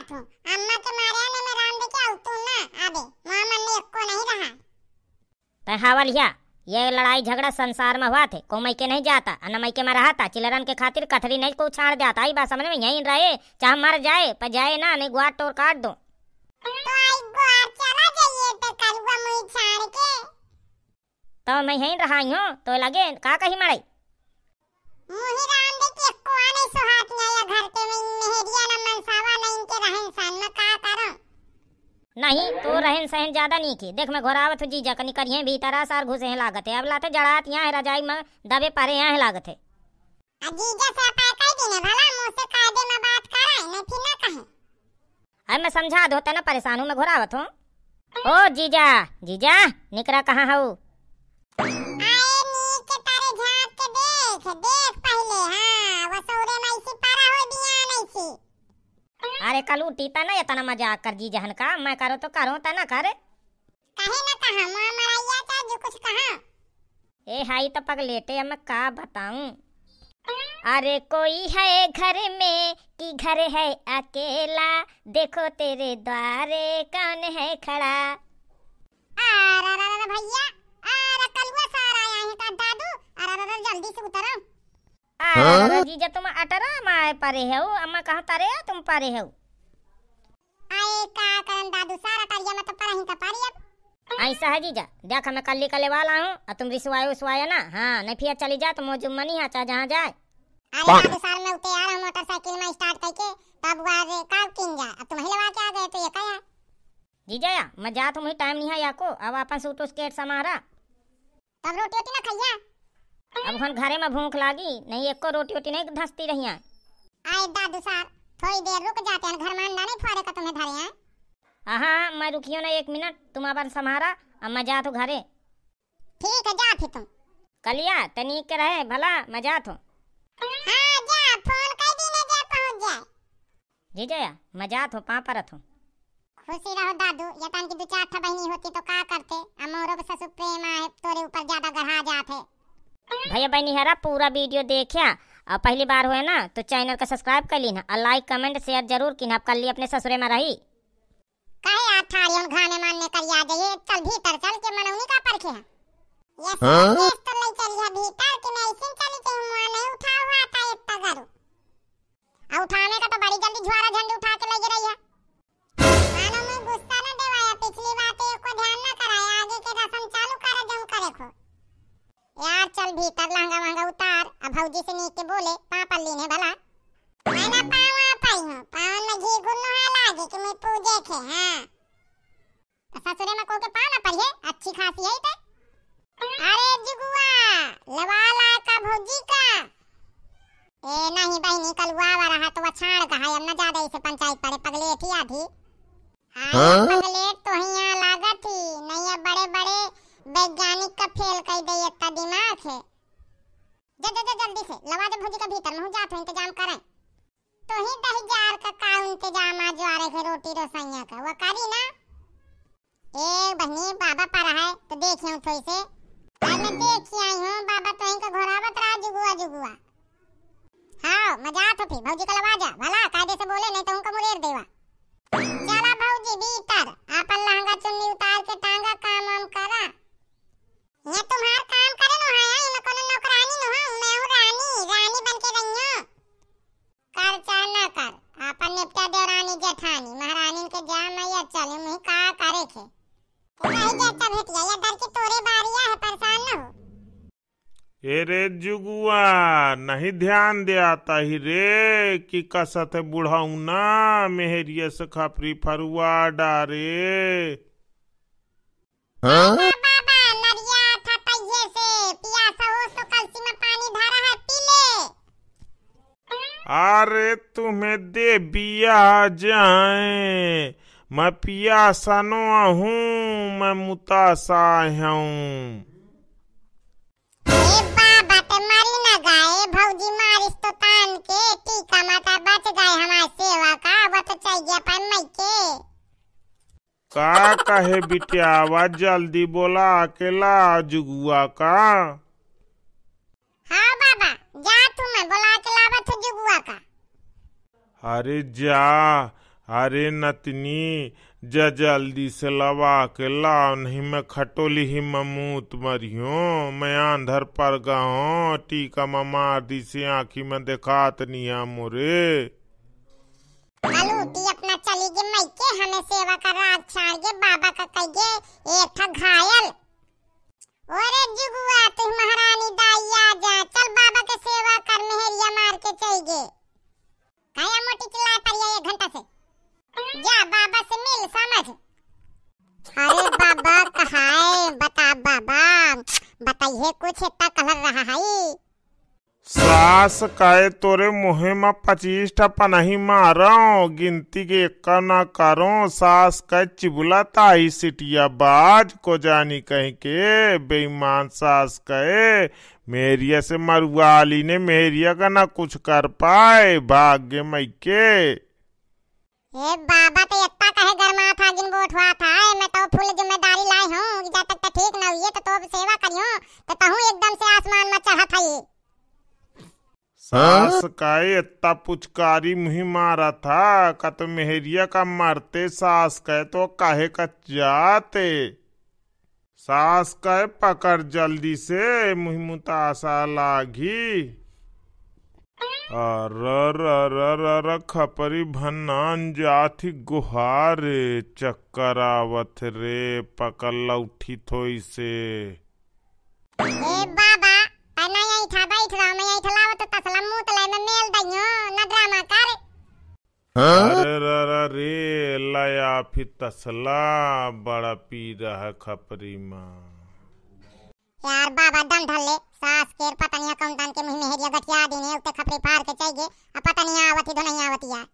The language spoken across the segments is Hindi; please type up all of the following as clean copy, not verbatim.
जात हूँ। अम्मा के मारे ने मैं राम दे के आउतू ना आबे मां मन में एको नहीं रहा। तय हावलिया ये लड़ाई झगड़ा संसार में हुआ थे, को मई के नहीं जाता न मई के में रहा था। चिलरन के खातिर कथरी नहीं को छाड़ जाता। आई बात समझ में, यहीं रहे चाहे मर जाए पर जाए ना, नहीं गुआर टोर काट दो। तो आई गुआर चला जाइए तो कलुआ मुई छाड़ के। तो मैं यहीं रहा हूँ तो लगे का कही मड़ई मुही राम दे के एको आने सुहात या घर के में मेहरिया न मनसावा न इनके रहन सहन में का करो। नहीं तो रहन सहन ज्यादा नहीं की। देख मैं घोरावत हूँ जीजा कनी करिए भीतरा सार घुसे हैं लागत है। अब लाते जड़ात यहाँ रजाई में दबे पारे यहाँ है लागत है। जीजा से पाए कई दिन भला मुंह से कायदे में बात कराए नहीं फिर ना कहे। अब मैं समझा दो ना, परेशान हूँ मैं घोरावत हूँ। ओ जीजा जीजा निकरा कहाँ हूँ? आए नी के तारे झांक के देख पहले। हां वसौरे में इसी पारा हो दिया नहीं सी। अरे कल उठीता ना इतना मजाक कर जी जहन का, मैं करो तो करो ता ना करे। कहे ना कहा मुंह मराइया का जो कुछ कहा। ए हाई तो पगलेटे अब मैं का बताऊं। अरे कोई है घर में कि घर है अकेला, देखो तेरे द्वारे कौन है खड़ा। अरे भैया अरे कलुआ सारा आया है का दादू। अरे जल्दी से उतरो। अरे जीजा तुम अटरा माए परे हो, अम्मा कहाँ तारे तुम परे हो। आए का करन दादू सारा टारिया में तो पर ही का पारी। अब ऐसा है जीजा, देखा मैं कल निकले वाला हूँ और तुम रिसवाए ना। हाँ नहीं फिर चली जा तो मौजूद मनी है चाहे जहाँ जाए। अरे दादू साल में उते यार मोटरसाइकिल में स्टार्ट करके तब वार का किन जा। अब तुम हिलवा के आ गए तो ये क्या है जीजा या मैं जात हूँ, टाइम नहीं है या को। अब अपन सूट स्केट समारा तब रोटी ना खैया। अब हम घरे में भूख लागी नहीं, एको रोटी नहीं धंसती रही। आए दादू सार थोड़ी देर रुक जाते हैं, घर में अंडा नहीं फोड़े का तुम्हें धरे हैं। हाँ मैं रुकियो ना 1 मिनट, तुम अपन समारा अब मैं जात हूँ घरे। ठीक है जा फिर तुम कलिया तनिक के रहे भला मैं जात हूँ। हाँ जा फोन कर दीने जा पहुँच जाए। जीजा या मैं जात हूँ पा परत हूँ। खुशी रहो दादू, ये तान की 2-4 बहनी होती तो का करते। अमोरो ससुर प्रेम है तोरे ऊपर ज्यादा गढ़ा जाते। भैया बहनी हरा पूरा वीडियो देखिया और पहली बार हुए ना तो चैनल का सब्सक्राइब कर ली ना और लाइक कमेंट शेयर जरूर की ना। कल अपने ससुरे में रही कहे आठारियों घाने मानने कर आ जाइए। चल भीतर चल के मनौनी का परखे है। ये सब तो ले चलिए भीतर कि मैं इसी चली के मुंह नहीं उठा हुआ था इतना करो। आ उठाने का तो बड़ी जल्दी झोरा झंडी उठा के ले रही है। मानो मैं गुस्सा न देवाया, पिछली बातें को ध्यान न कराया, आगे के रस्म चालू करे जम करे खो। यार चल भीतर लहंगा महंगा उतार। अब भौजी से नीचे बोले पापा लीने भला मैं ना पावा पाई हूं। पावन में घी गुन्नो है लागे कि मैं पूजे थे। हां तो ससुरे में को के पाना पड़िए अच्छी खासी है। अरे जुगुआ लवाला का भौजी का ए नहीं बहनी कलुआ वा रहा तो छाड़ कहा अब न ज्यादा इसे पंचायत पड़े पगलेट ही आधी। हां पगलेट तो हिया लागत थी नहीं। अब बड़े बड़े वैज्ञानिक का फेल कर दे इतना दिमाग है। जल्दी से लवा दे भौजी का भीतर में जात हो इंतजाम करें। तो ही 10,000 का इंतजाम आज आ रहे थे रोटी रोसैया का वो करी ना। ए बहनी बाबा पर है तो देखियो थोड़ी से मैं देखी आई हूँ। बाबा तो इनका घोरावत रहा जुगुआ। हाँ मजा तो फिर भौजी का लवा जा भला कायदे से बोले नहीं तो उनका मुरेर देवा। चला भौजी भीतर आपन लहंगा चुन्नी उतार के टांगा काम वाम करा। ये तुम्हार काम करे न है मैं कोनो नौकरानी न हूं। मैं हूं रानी बन के रही हूं। कर चाहे न कर आपन निपटा दे रानी जेठानी महारानी के जा मैं ये चले मुही का करे थे नहीं जैसा भेटिया या डर की तोरे बारिया है परेशान न हो। ए रे जुगुआ नहीं ध्यान दे आता ही रे कि कसत है बुढ़ाऊ ना मेहरिया से खपरी फरुआ डारे। बाबा नरिया था तैये से पियासा हो तो कलसी में पानी धारा है पी ले। अरे तुम्हें दे बिया जाए मैं पियासा नो हूँ मैं मुतासा हूँ। बाबा ते मारी ना गाए भौजी मारिस तो तान के टीका माता बच गए हमारे सेवा का वो तो चाहिए पर मई के का कहे बिटिया आवाज जल्दी बोला अकेला जुगुआ का। हाँ बाबा जा तू मैं बोला के लावा तो जुगुआ का। अरे जा अरे नतनी जल्दी से लवा के लाओ, नहीं मैं खटोली ही ममूत मरियो। मैं आंधर पर गाओ टीका मार दी से आँखी में दिखात नहीं है मोरे। अलूटी अपना चली गे मैके, हमें सेवा कर रात छाड़ गे बाबा का कहिए एक ठा घायल। ओरे जुगुआ तू महारानी दाई आ जा, चल बाबा के सेवा कर मेहरिया मार के चल गे। काया मोटी चिल्ला परिया 1 घंटा से, जा बाबा से मिल समझ। अरे बाबा कहाँ है बता बाबा, बताइए कुछ इतना कहर रहा है। सास कहे तोरे मुहे में 25 ठा पनाही मारो, गिनती के एक ना करो। सास कहे चिबुला ताई सिटिया बाज को जानी कहीं के बेईमान। सास कहे मेरिया से मरुआली ने मेरिया का ना कुछ कर पाए, भाग्य मैके। ए बाबा तो इतना कहे गरमा था जिन बोट हुआ था, मैं तो फुल जिम्मेदारी लाई हूँ, जब तक ठीक ना हुई तो सेवा करियो तो तहूँ एकदम से आसमान में चढ़ा था। ये सास का इतना पुचकारी मुही मारा था का तो मेहरिया का मरते सास कहे तो काहे का जाते। सास कहे पकड़ जल्दी से मुही मुतासा लागी। अर खपरी भनान जाथी गुहारे, चक्कर आवत रे पकड़ लौठी थोई से। ए बाबा पना यही था बैठ रहा, मैं यही ठलाव तो तसला मुंह तले में मेल दइयो न ड्रामा कर। अरे रे लया फिर तसला बड़ा पी रहा खपरी माँ। यार बाबा दम ढल ले, सास केर पता नहीं कौन तान के मुंह में हेरिया गठिया देने उते खपरी फाड़ के चाहिए, अब पता नहीं आवती तो नहीं आवती यार।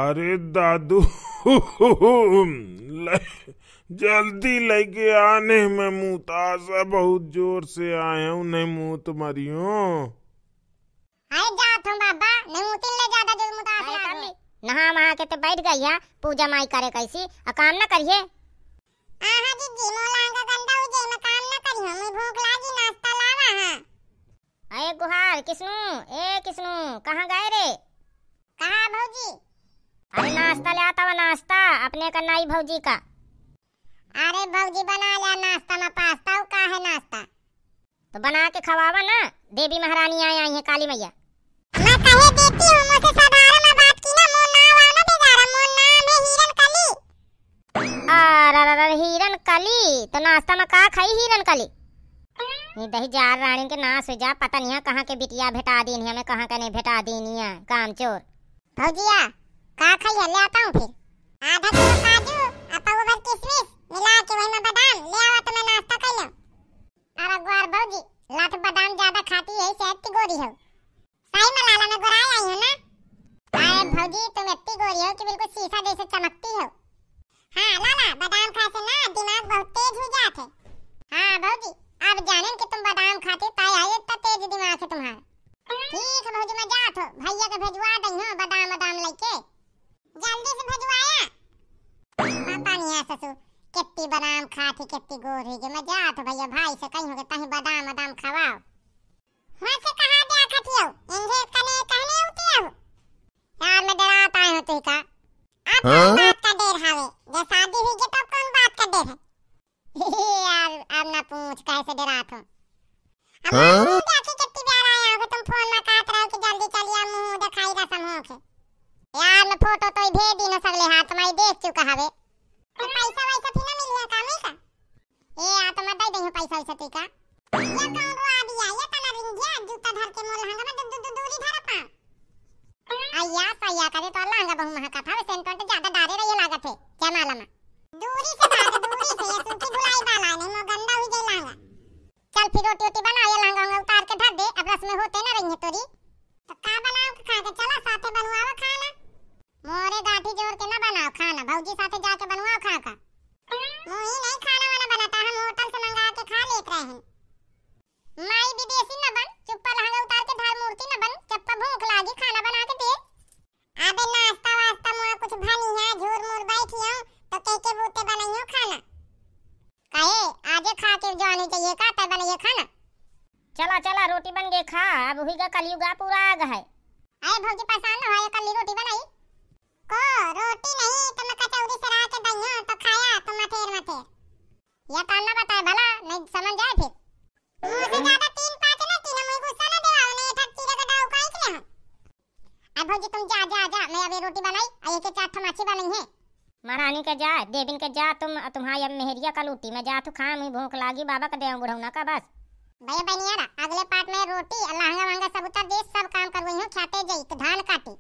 अरे दादू जल्दी लेके आने में मुतासा बहुत जोर से आया हूँ, नहीं मुँह तो मरियो। अरे जा तुम बाबा, नहीं मुतिन ले ज्यादा जो मुतासा नहा महा के ते बैठ गई है पूजा माई करे कैसी आ काम न करिए। आहा जी मोलांगा गंदा हो जे मैं काम न करियो, मुझे भूख लागी नाश्ता लावा। हां अरे गुहार किस्नू, ए किस्नू कहाँ गए रे? कहा भौजी? अरे नाश्ता ले आता हुआ, नाश्ता अपने का नाई भौजी का। अरे भौजी बना लिया नाश्ता में पास्ता, का है नाश्ता तो बना के खवावा ना, देवी महारानी आई है काली मैया। मैं कहे देती हूँ, मुझसे साधारण में बात की ना, मोर नाम आना बेचारा, मोर नाम है हिरन कली। हिरन कली तो नाश्ता में का खाई हिरन कली? ये दही जार रानी के नाश हो जा, पता नहीं है कहाँ के बिटिया भेटा दी हमें, कहाँ का नहीं भेटा दी है काम चोर। भौजिया का खाई है ले आता हूँ, फिर आधा किलो काजू और पाव भर किशमिश मिला के वही में बादाम ले आवा तो मैं नाश्ता कर लूं। अरे गुआर भौजी लाठ बादाम ज्यादा खाती है, सेहत की गोरी हो। सही में लाला में गोराई आई हो ना? अरे भौजी तुम इतनी गोरी हो कि बिल्कुल शीशा जैसे चमकती हो। हाँ लाला बादाम खाने से ना दिमाग बहुत तेज हो जाते। हाँ भौजी अब जाने कि तुम बादाम खाते ताई आये इतना तेज दिमाग है तुम्हारा। ठीक है भौजी मैं जात हो, भैया के भेजवा दई हो बादाम बादाम लेके, जल्दी से भेजवाया। पता नहीं है ससुर कितनी बादाम खाती कितनी गोर है, मैं जात हो भैया भाई से कहीं हो कहीं बादाम बादाम खवाओ। वहां से कहां गया खतियो इन्हें कने कहने उठी हो यार, मैं डराता हूं तू का। अब कौन बात का देर हावे, जब शादी हुई तो कौन बात का देर है यार। अब ना पूछ कैसे डरात हो। अब देखी कितनी प्यार आया हो, तुम फोन में कहत रहो कि जल्दी चलिए मुंह दिखाई रसम हो के। यार मैं फोटो तो भेज दी न सगले हाथ में देख चुका हवे, तो पैसा वैसा फिर ना मिल है कामी का। ए आ तो मैं दे दई हूं पैसा वैसा ती का। ये कौन रो आ दिया, ये तना रिंग गया जूता धर के मोल हंगा में दूरी धर पा। आया सैया करे तो लहंगा बहु महका था, सेंटों तो ज्यादा डारे रही लागत है क्या मालूम है। दूरी से बात, दूरी से ये सूखी धुलाई वाला नहीं, मो गंदा हो जाए लहंगा। चल फिर रोटी रोटी बना, ये लहंगा उतार के धर दे, अब रस में होते ना रही तोरी तो का बनाओ के खा के चला साथे बनवाओ खाना। मोरे गाठी जोड़ के ना बनाओ खाना, भौजी साथे जाके बनवाओ खा का। मोही नहीं खाना वाना बनाता, हम होटल से मंगा के खा लेते रहे हैं। माई विदेशी न बन, चुप्पा लहंगा उतार के धर मूर्ति न बन, चप्पा भूख लागी खाना बना के दे। अबे नाश्ता वास्ता मोरा कुछ भनी है, झूर मूर बैठी हूं तो के बूते बनाइयो खाना। कहे आजे खा के जानी चाहिए का तय बनाइए खाना। चला चला रोटी बन गए खा, अब हुईगा कलयुगा पूरा आ गया है। अरे भौजी परेशान न हो, कल रोटी बनाई को तुम जा जा जा, मैं अभी रोटी बनाई और एक चार ठमाची बनाई है। महारानी के जा, देविन के जा, तुम्हारी अब मेहरिया का लूटी मैं जा तो खा, मुझे भूख लागी बाबा का देव बुढ़ौना का बस। भैया बनियारा अगले पार्ट में रोटी लहंगा वहंगा सब उतर दे, सब काम करवई हूँ, खाते जाई तो धान काटी।